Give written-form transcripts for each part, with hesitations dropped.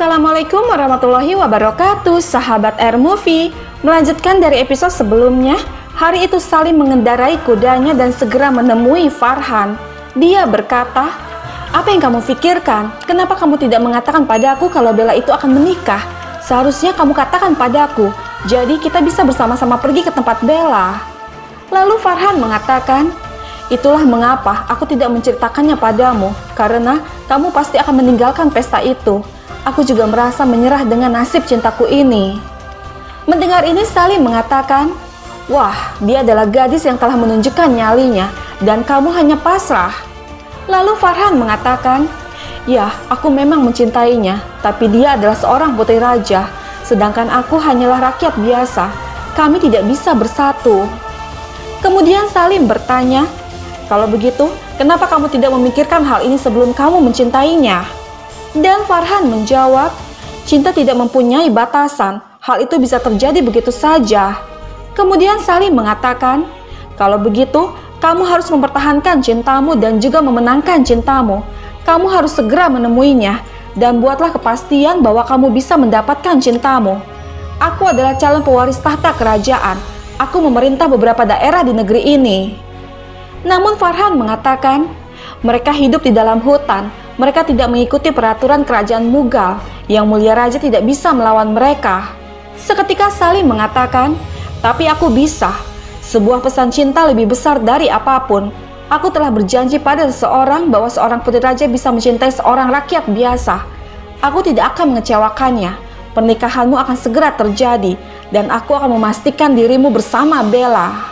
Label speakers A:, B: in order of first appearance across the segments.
A: Assalamualaikum warahmatullahi wabarakatuh, sahabat Air Movie. Melanjutkan dari episode sebelumnya, hari itu Salim mengendarai kudanya dan segera menemui Farhan. Dia berkata, "Apa yang kamu pikirkan? Kenapa kamu tidak mengatakan padaku kalau Bella itu akan menikah? Seharusnya kamu katakan padaku, jadi kita bisa bersama-sama pergi ke tempat Bella." Lalu Farhan mengatakan, "Itulah mengapa aku tidak menceritakannya padamu, karena kamu pasti akan meninggalkan pesta itu. Aku juga merasa menyerah dengan nasib cintaku ini." Mendengar ini Salim mengatakan, "Wah, dia adalah gadis yang telah menunjukkan nyalinya, dan kamu hanya pasrah." Lalu Farhan mengatakan, "Ya, aku memang mencintainya, tapi dia adalah seorang putri raja, sedangkan aku hanyalah rakyat biasa. Kami tidak bisa bersatu." Kemudian Salim bertanya, "Kalau begitu, kenapa kamu tidak memikirkan hal ini sebelum kamu mencintainya?" Dan Farhan menjawab, "Cinta tidak mempunyai batasan, hal itu bisa terjadi begitu saja." Kemudian Salim mengatakan, "Kalau begitu, kamu harus mempertahankan cintamu dan juga memenangkan cintamu. Kamu harus segera menemuinya, dan buatlah kepastian bahwa kamu bisa mendapatkan cintamu. Aku adalah calon pewaris tahta kerajaan. Aku memerintah beberapa daerah di negeri ini." Namun Farhan mengatakan, "Mereka hidup di dalam hutan. Mereka tidak mengikuti peraturan kerajaan Mughal. Yang mulia raja tidak bisa melawan mereka." Seketika Salim mengatakan, "Tapi aku bisa. Sebuah pesan cinta lebih besar dari apapun. Aku telah berjanji pada seseorang bahwa seorang putri raja bisa mencintai seorang rakyat biasa. Aku tidak akan mengecewakannya. Pernikahanmu akan segera terjadi, dan aku akan memastikan dirimu bersama Bella."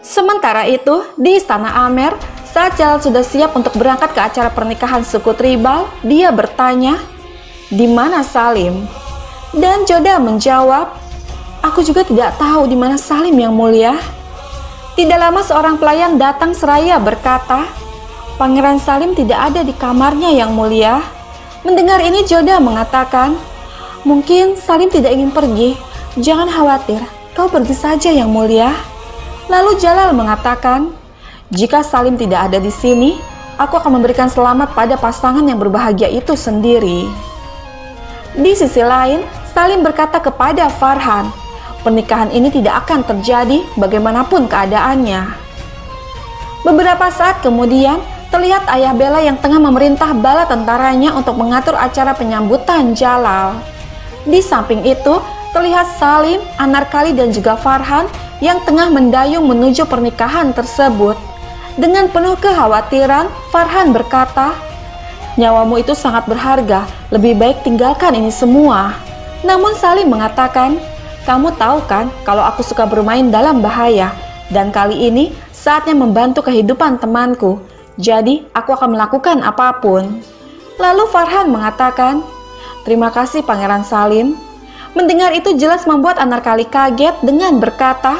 A: Sementara itu, di Istana Amer, saat Jalal sudah siap untuk berangkat ke acara pernikahan suku tribal, dia bertanya, "Di mana Salim?" Dan Joda menjawab, "Aku juga tidak tahu di mana Salim yang mulia." Tidak lama seorang pelayan datang seraya berkata, "Pangeran Salim tidak ada di kamarnya yang mulia." Mendengar ini Joda mengatakan, "Mungkin Salim tidak ingin pergi. Jangan khawatir, kau pergi saja yang mulia." Lalu Jalal mengatakan, "Jika Salim tidak ada di sini, aku akan memberikan selamat pada pasangan yang berbahagia itu sendiri." Di sisi lain, Salim berkata kepada Farhan, "Pernikahan ini tidak akan terjadi bagaimanapun keadaannya." Beberapa saat kemudian, terlihat ayah Bella yang tengah memerintah bala tentaranya untuk mengatur acara penyambutan Jalal. Di samping itu, terlihat Salim, Anarkali dan juga Farhan yang tengah mendayung menuju pernikahan tersebut. Dengan penuh kekhawatiran, Farhan berkata, "Nyawamu itu sangat berharga, lebih baik tinggalkan ini semua." Namun Salim mengatakan, "Kamu tahu kan kalau aku suka bermain dalam bahaya, dan kali ini saatnya membantu kehidupan temanku, jadi aku akan melakukan apapun." Lalu Farhan mengatakan, "Terima kasih Pangeran Salim." Mendengar itu jelas membuat Anarkali kaget dengan berkata,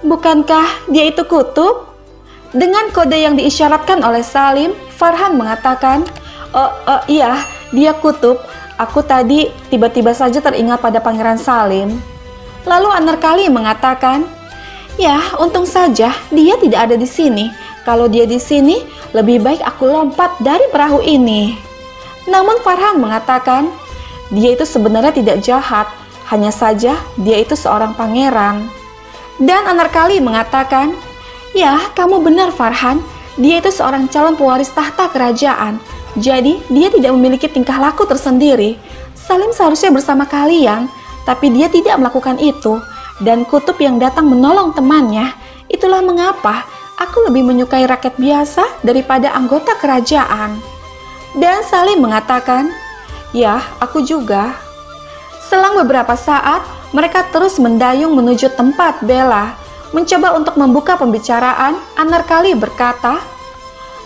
A: "Bukankah dia itu kutub?" Dengan kode yang diisyaratkan oleh Salim, Farhan mengatakan, Iya, dia kutub. Aku tadi tiba-tiba saja teringat pada Pangeran Salim." Lalu Anarkali mengatakan, "Ya, untung saja dia tidak ada di sini. Kalau dia di sini, lebih baik aku lompat dari perahu ini." Namun Farhan mengatakan, "Dia itu sebenarnya tidak jahat, hanya saja dia itu seorang pangeran." Dan Anarkali mengatakan, "Ya, kamu benar Farhan, dia itu seorang calon pewaris tahta kerajaan. Jadi dia tidak memiliki tingkah laku tersendiri. Salim seharusnya bersama kalian, tapi dia tidak melakukan itu. Dan kutub yang datang menolong temannya, itulah mengapa aku lebih menyukai rakyat biasa daripada anggota kerajaan." Dan Salim mengatakan, "Ya, aku juga." Selang beberapa saat, mereka terus mendayung menuju tempat Bella. Mencoba untuk membuka pembicaraan, Anarkali berkata,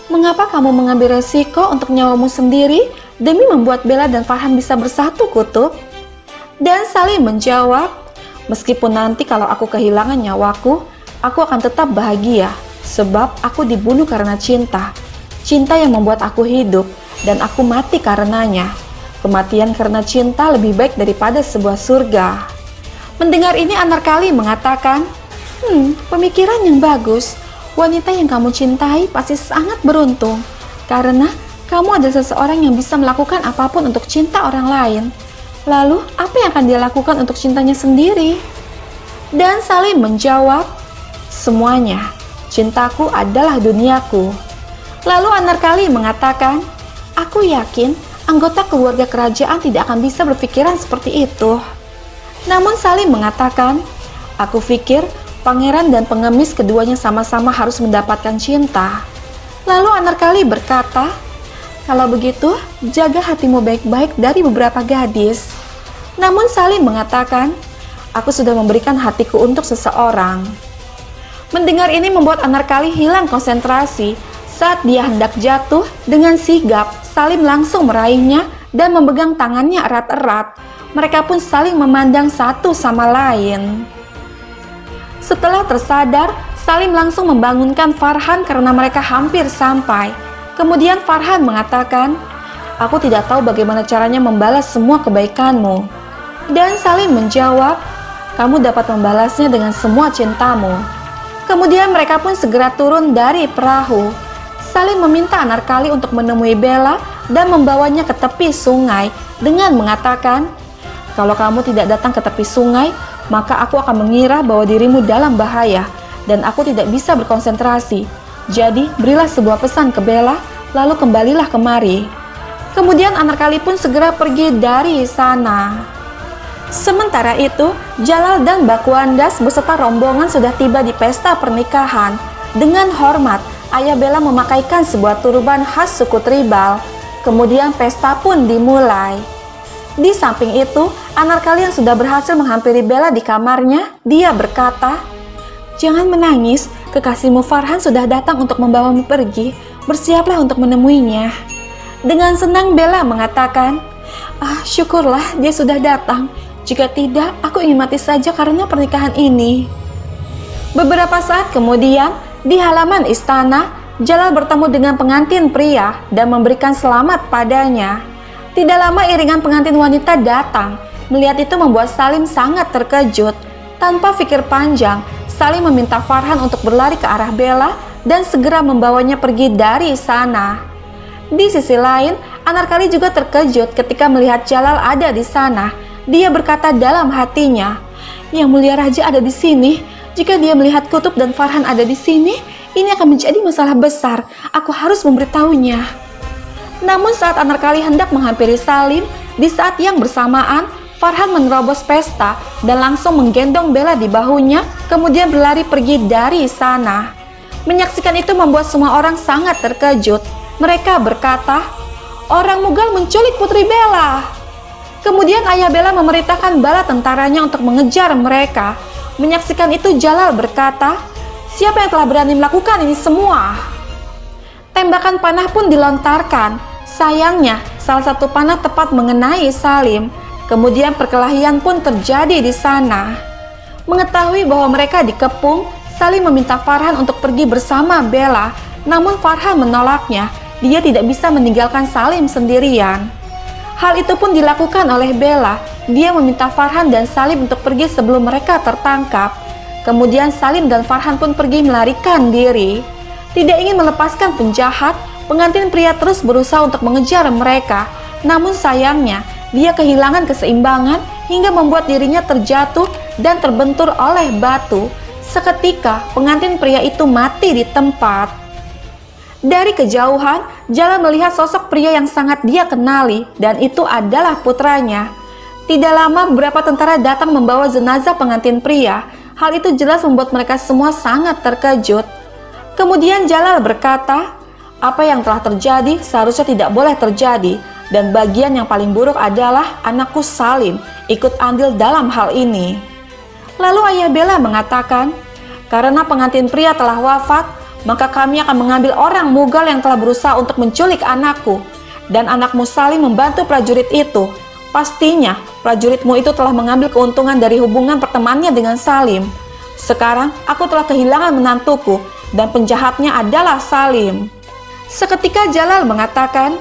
A: "Mengapa kamu mengambil resiko untuk nyawamu sendiri demi membuat Bella dan Farhan bisa bersatu, kutub?" Dan Salim menjawab, "Meskipun nanti kalau aku kehilangan nyawaku, aku akan tetap bahagia, sebab aku dibunuh karena cinta. Cinta yang membuat aku hidup, dan aku mati karenanya. Kematian karena cinta lebih baik daripada sebuah surga." Mendengar ini Anarkali mengatakan, "Pemikiran yang bagus. Wanita yang kamu cintai pasti sangat beruntung, karena Kamu adalah seseorang yang bisa melakukan apapun untuk cinta orang lain. Lalu, apa yang akan dia lakukan untuk cintanya sendiri? Dan Salim menjawab, semuanya. Cintaku adalah duniaku. Lalu Anarkali mengatakan, aku yakin anggota keluarga kerajaan tidak akan bisa berpikiran seperti itu. Namun Salim mengatakan, aku pikir pangeran dan pengemis keduanya sama-sama harus mendapatkan cinta. Lalu Anarkali berkata, kalau begitu, jaga hatimu baik-baik dari beberapa gadis. Namun Salim mengatakan, aku sudah memberikan hatiku untuk seseorang. Mendengar ini membuat Anarkali hilang konsentrasi. Saat dia hendak jatuh, dengan sigap, Salim langsung meraihnya dan memegang tangannya erat-erat. Mereka pun saling memandang satu sama lain. Setelah tersadar, Salim langsung membangunkan Farhan karena mereka hampir sampai. Kemudian Farhan mengatakan, aku tidak tahu bagaimana caranya membalas semua kebaikanmu. Dan Salim menjawab, kamu dapat membalasnya dengan semua cintamu. Kemudian mereka pun segera turun dari perahu. Salim meminta Anarkali untuk menemui Bella dan membawanya ke tepi sungai dengan mengatakan, kalau kamu tidak datang ke tepi sungai, maka aku akan mengira bahwa dirimu dalam bahaya dan aku tidak bisa berkonsentrasi. Jadi, berilah sebuah pesan ke Bella, lalu kembalilah kemari. Kemudian Anarkali pun segera pergi dari sana. Sementara itu, Jalal dan Bakwandas beserta rombongan sudah tiba di pesta pernikahan. Dengan hormat, ayah Bella memakaikan sebuah turban khas suku tribal. Kemudian pesta pun dimulai. Di samping itu, Anarkali yang sudah berhasil menghampiri Bella di kamarnya, dia berkata, jangan menangis, kekasihmu Farhan sudah datang untuk membawamu pergi, bersiaplah untuk menemuinya. Dengan senang Bella mengatakan, syukurlah dia sudah datang, jika tidak aku ingin mati saja karena pernikahan ini. Beberapa saat kemudian, di halaman istana, Jalal bertemu dengan pengantin pria dan memberikan selamat padanya. Tidak lama iringan pengantin wanita datang. Melihat itu membuat Salim sangat terkejut. Tanpa pikir panjang, Salim meminta Farhan untuk berlari ke arah Bella dan segera membawanya pergi dari sana. Di sisi lain, Anarkali juga terkejut ketika melihat Jalal ada di sana. Dia berkata dalam hatinya, Yang Mulia Raja ada di sini. Jika dia melihat Kutub dan Farhan ada di sini, ini akan menjadi masalah besar. Aku harus memberitahunya. Namun saat Anarkali hendak menghampiri Salim, di saat yang bersamaan, Farhan menerobos pesta dan langsung menggendong Bella di bahunya, kemudian berlari pergi dari sana. Menyaksikan itu membuat semua orang sangat terkejut. Mereka berkata, orang Mughal menculik putri Bella. Kemudian ayah Bella memerintahkan bala tentaranya untuk mengejar mereka. Menyaksikan itu Jalal berkata, siapa yang telah berani melakukan ini semua? Tembakan panah pun dilontarkan. Sayangnya, salah satu panah tepat mengenai Salim. Kemudian perkelahian pun terjadi di sana. Mengetahui bahwa mereka dikepung, Salim meminta Farhan untuk pergi bersama Bella. Namun Farhan menolaknya. Dia tidak bisa meninggalkan Salim sendirian. Hal itu pun dilakukan oleh Bella. Dia meminta Farhan dan Salim untuk pergi sebelum mereka tertangkap. Kemudian Salim dan Farhan pun pergi melarikan diri. Tidak ingin melepaskan penjahat, pengantin pria terus berusaha untuk mengejar mereka. Namun sayangnya, dia kehilangan keseimbangan hingga membuat dirinya terjatuh dan terbentur oleh batu. Seketika, pengantin pria itu mati di tempat. Dari kejauhan, Jalal melihat sosok pria yang sangat dia kenali, dan itu adalah putranya. Tidak lama, beberapa tentara datang membawa jenazah pengantin pria. Hal itu jelas membuat mereka semua sangat terkejut. Kemudian Jalal berkata, apa yang telah terjadi seharusnya tidak boleh terjadi. Dan bagian yang paling buruk adalah anakku Salim ikut andil dalam hal ini. Lalu ayah Bella mengatakan, karena pengantin pria telah wafat, maka kami akan mengambil orang Mughal yang telah berusaha untuk menculik anakku. Dan anakmu Salim membantu prajurit itu. Pastinya prajuritmu itu telah mengambil keuntungan dari hubungan pertemanannya dengan Salim. Sekarang aku telah kehilangan menantuku dan penjahatnya adalah Salim. Seketika Jalal mengatakan,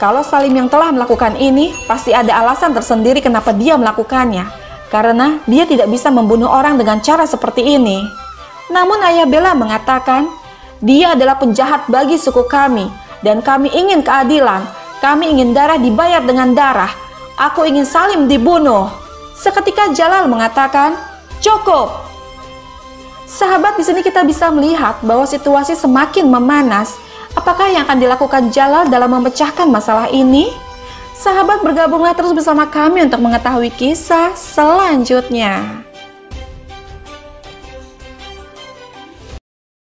A: kalau Salim yang telah melakukan ini, pasti ada alasan tersendiri kenapa dia melakukannya. Karena dia tidak bisa membunuh orang dengan cara seperti ini. Namun ayah Bella mengatakan, dia adalah penjahat bagi suku kami. Dan kami ingin keadilan. Kami ingin darah dibayar dengan darah. Aku ingin Salim dibunuh. Seketika Jalal mengatakan, cukup. Sahabat, di sini kita bisa melihat bahwa situasi semakin memanas. Apakah yang akan dilakukan Jalal dalam memecahkan masalah ini? Sahabat, bergabunglah terus bersama kami untuk mengetahui kisah selanjutnya.